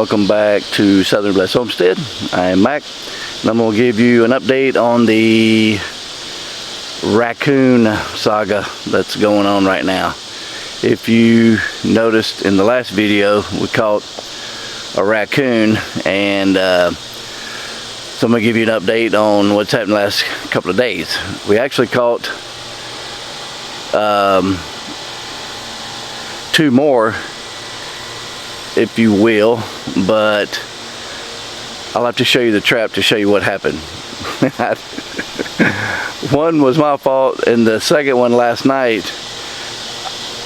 welcome back to Southern Blessed Homestead. I am Mac, and I'm going to give you an update on the raccoon saga that's going on right now. If you noticed in the last video, we caught a raccoon, and so I'm going to give you an update on what's happened the last couple of days. We actually caught two more, if you will, but I'll have to show you the trap to show you what happened. One was my fault, and the second one last night,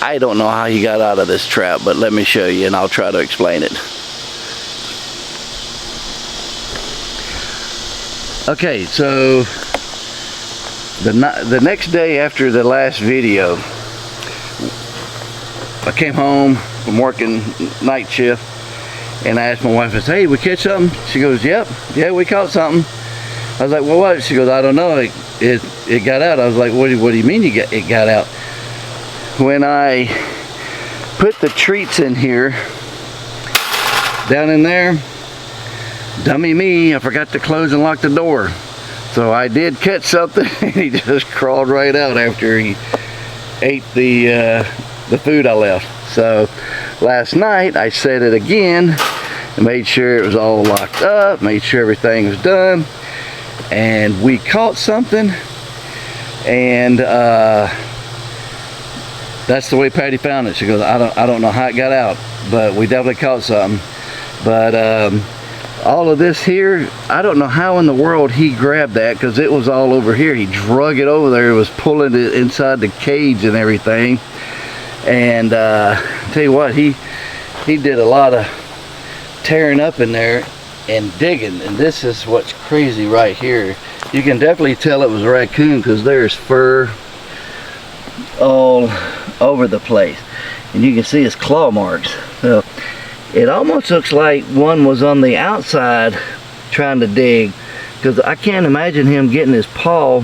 I don't know how he got out of this trap, but let me show you and I'll try to explain it. Okay, so the next day after the last video, I came home from working night shift, and I asked my wife, I said, hey, we catch something? She goes, yeah, we caught something. I was like, well, what? She goes, I don't know, it got out. I was like, what do you mean it got out? When I put the treats in here, down in there, dummy me, I forgot to close and lock the door. So I did catch something, and he just crawled right out after he ate the food I left. So last night I set it again and made sure it was all locked up, made sure everything was done, and we caught something, and that's the way Patty found it. She goes, I don't know how it got out, but we definitely caught something. But all of this here, I don't know how in the world he grabbed that, because it was all over here. He drug it over there, was pulling it inside the cage and everything. And tell you what, he did a lot of tearing up in there and digging. And this is what's crazy right here. You can definitely tell it was a raccoon, because there's fur all over the place, and you can see his claw marks. So it almost looks like one was on the outside trying to dig, because I can't imagine him getting his paw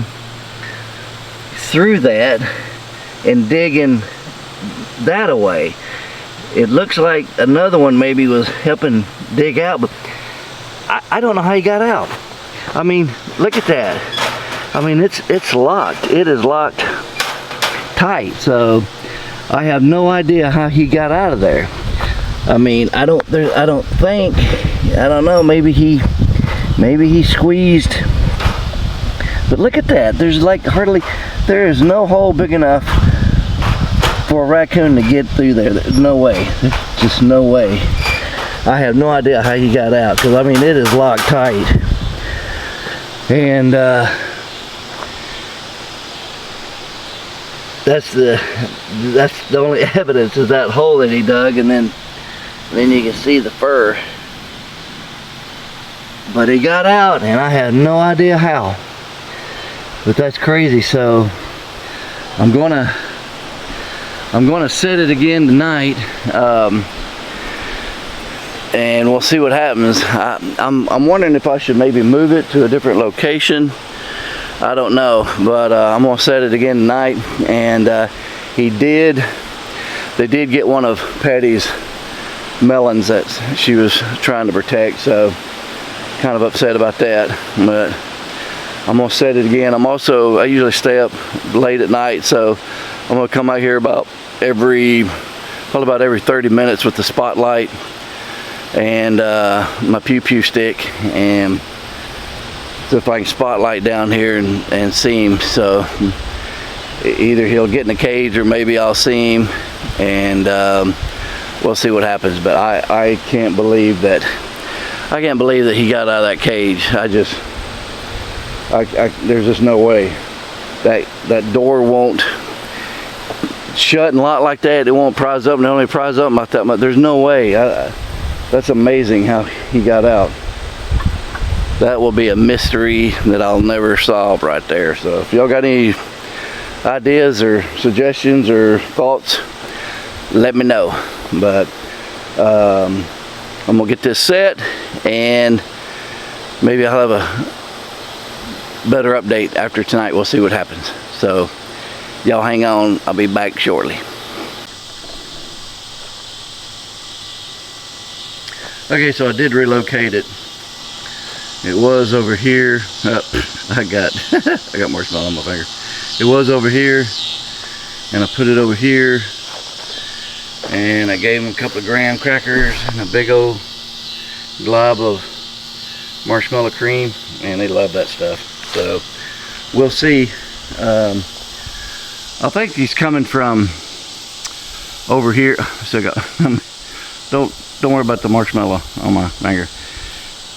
through that and digging that away. It looks like another one maybe was helping dig out, but I don't know how he got out. I mean, look at that. I mean, it's locked. It is locked tight. So I have no idea how he got out of there. I mean, I don't know, maybe he squeezed, but look at that. There's like there is no hole big enough for a raccoon to get through there. There's no way. There's just no way. I have no idea how he got out, because I mean, it is locked tight. And that's the only evidence, is that hole that he dug, and then you can see the fur. But he got out, and I had no idea how. But that's crazy. So I'm gonna set it again tonight, and we'll see what happens. I'm wondering if I should maybe move it to a different location. I don't know, but I'm gonna set it again tonight. And they did get one of Patty's melons that she was trying to protect, so kind of upset about that. But I'm gonna set it again. I usually stay up late at night, so I'm gonna come out here probably about every 30 minutes with the spotlight and my pew stick, and so if I can spotlight down here and see him. So either he'll get in the cage, or maybe I'll see him, and we'll see what happens. But I can't believe that he got out of that cage. There's just no way that door won't shut and lock like that. It won't prise up, and it only prise up like that much. There's no way. That's amazing how he got out. That will be a mystery that I'll never solve right there. So if y'all got any ideas or suggestions or thoughts, let me know. But I'm gonna get this set, and maybe I'll have a better update after tonight. We'll see what happens. So y'all hang on, I'll be back shortly. Okay, so I did relocate it. It was over here. I got I got marshmallow on my finger. It was over here, and I put it over here, and I gave them a couple of graham crackers and a big old glob of marshmallow cream, and they love that stuff. So we'll see. I think he's coming from over here. So don't worry about the marshmallow on my finger.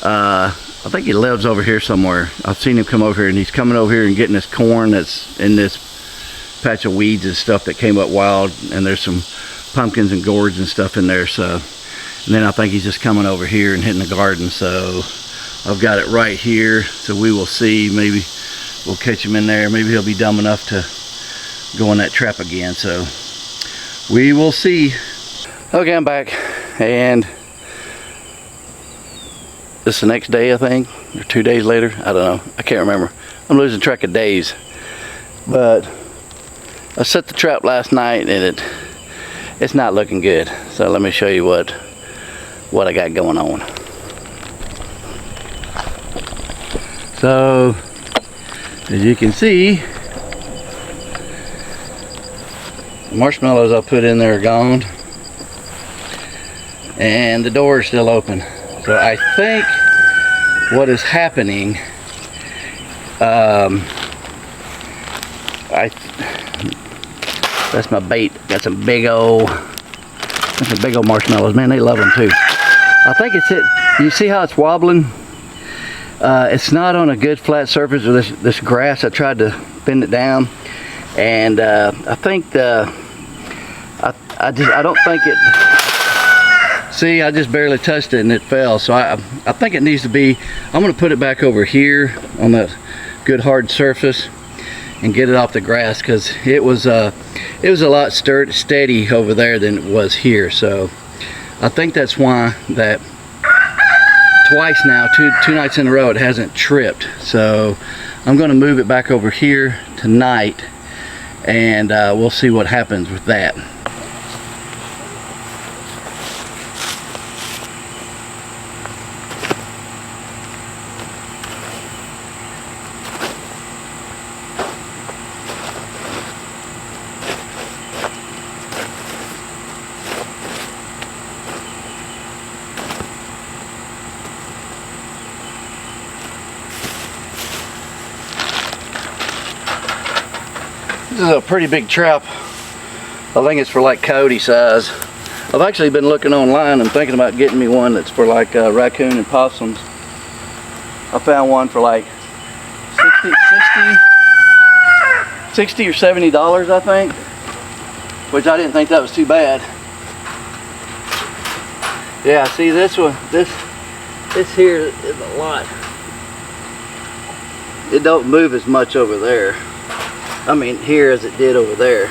I think he lives over here somewhere. I've seen him come over here, and he's coming over here and getting this corn that's in this patch of weeds and stuff that came up wild, and there's some pumpkins and gourds and stuff in there. So, and then I think he's just coming over here and hitting the garden. So I've got it right here, so we will see. Maybe we'll catch him in there. Maybe he'll be dumb enough to go in that trap again. So we will see. Okay, I'm back, and this is the next day, I think, or 2 days later. I don't know. I can't remember. I'm losing track of days. But I set the trap last night, and it's not looking good. So let me show you what I got going on. So as you can see, the marshmallows I put in there are gone, and the door is still open. So I think what is happening, that's my bait. Got some big old marshmallows. Man, they love them too. I think it's it. You see how it's wobbling? It's not on a good flat surface with this grass. I tried to bend it down, and I think I don't think it. See, I just barely touched it and it fell. So I think it needs to be. I'm going to put it back over here on that good hard surface and get it off the grass, because it was a lot steady over there than it was here. So I think that's why that twice now, two nights in a row, it hasn't tripped. So I'm going to move it back over here tonight, and we'll see what happens with that. This is a pretty big trap. I think it's for like coyote size. I've actually been looking online and thinking about getting me one that's for like raccoon and possums. I found one for like $60 or $70, I think, which I didn't think that was too bad. Yeah, see, this one, this here is a lot. It don't move as much over there. I mean, here as it did over there.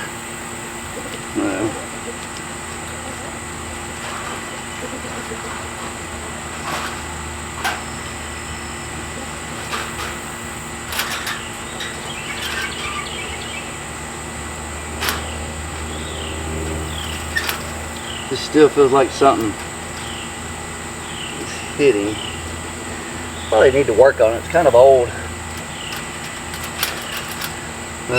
This still feels like something is hitting. Probably need to work on it. It's kind of old. So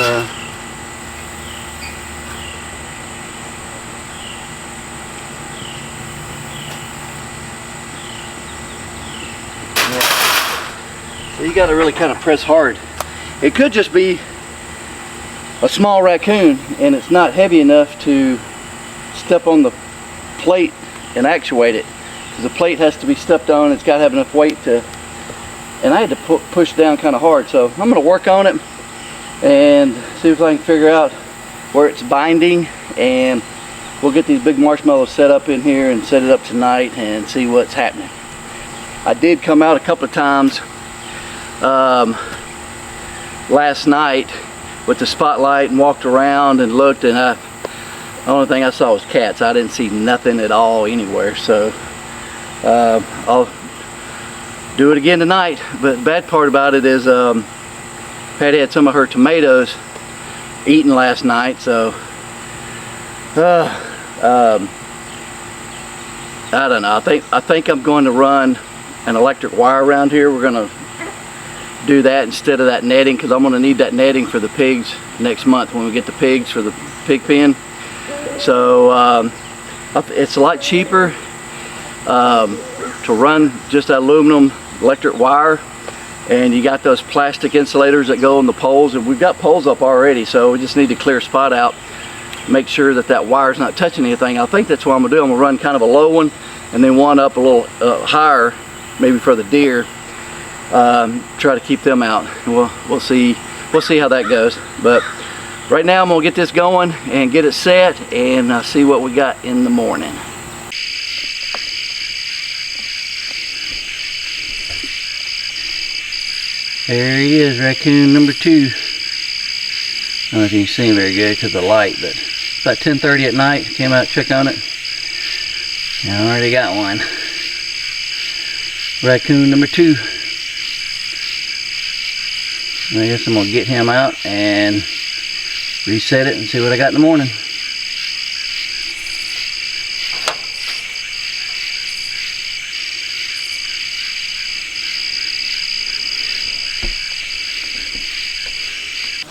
you got to really kind of press hard. It could just be a small raccoon, and it's not heavy enough to step on the plate and actuate it, because the plate has to be stepped on. It's got to have enough weight to, and I had to push down kind of hard. So I'm going to work on it and see if I can figure out where it's binding, and we'll get these big marshmallows set up in here and set it up tonight and see what's happening. I did come out a couple of times last night with the spotlight and walked around and looked, and the only thing I saw was cats. I didn't see nothing at all anywhere. So I'll do it again tonight. But the bad part about it is Patty had some of her tomatoes eaten last night, so I don't know. I think I'm going to run an electric wire around here. We're going to do that instead of that netting, because I'm going to need that netting for the pigs next month when we get the pigs for the pig pen. So it's a lot cheaper to run just that aluminum electric wire, and you got those plastic insulators that go on the poles, and we've got poles up already, so we just need to clear a spot out, make sure that that wire's not touching anything. I think that's what I'm gonna do. I'm gonna run kind of a low one and then one up a little higher, maybe for the deer, try to keep them out, and we'll see how that goes. But right now I'm gonna get this going and get it set and see what we got in the morning. There he is, raccoon number 2. I don't know if you can see him very good because of the light, but it's about 10:30 at night. Came out, checked on it. And I already got one. Raccoon number 2. I guess I'm gonna get him out and reset it and see what I got in the morning.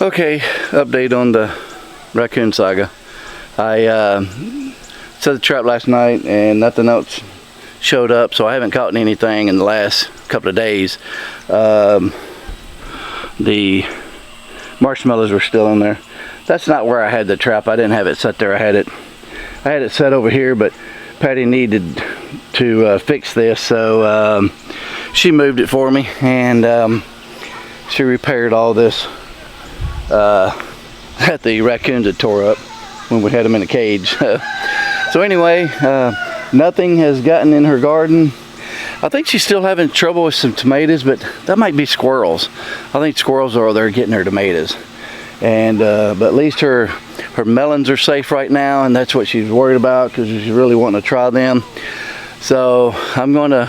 Okay, update on the raccoon saga. I set the trap last night and nothing else showed up, so I haven't caught anything in the last couple of days. The marshmallows were still in there. That's not where I had the trap. I didn't have it set there. I had it set over here, but Patty needed to fix this, so she moved it for me, and she repaired all this that the raccoons had tore up when we had them in a cage. So anyway, nothing has gotten in her garden. I think she's still having trouble with some tomatoes, but that might be squirrels. I think squirrels are there getting her tomatoes. And but at least her melons are safe right now, and that's what she's worried about, because she's really wanting to try them. So I'm gonna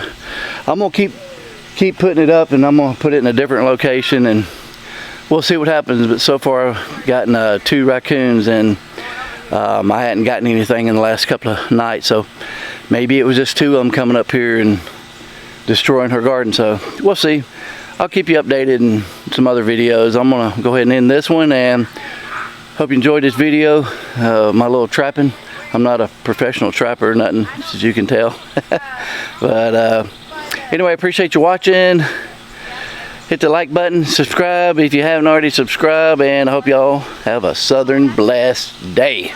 keep putting it up, and I'm gonna put it in a different location, and we'll see what happens. But so far I've gotten 2 raccoons, and I hadn't gotten anything in the last couple of nights, so maybe it was just 2 of them coming up here and destroying her garden. So we'll see. I'll keep you updated in some other videos. I'm gonna go ahead and end this one, and hope you enjoyed this video, my little trapping. I'm not a professional trapper or nothing, as you can tell. But anyway, I appreciate you watching. Hit the like button, subscribe if you haven't already subscribed, and I hope y'all have a southern blessed day.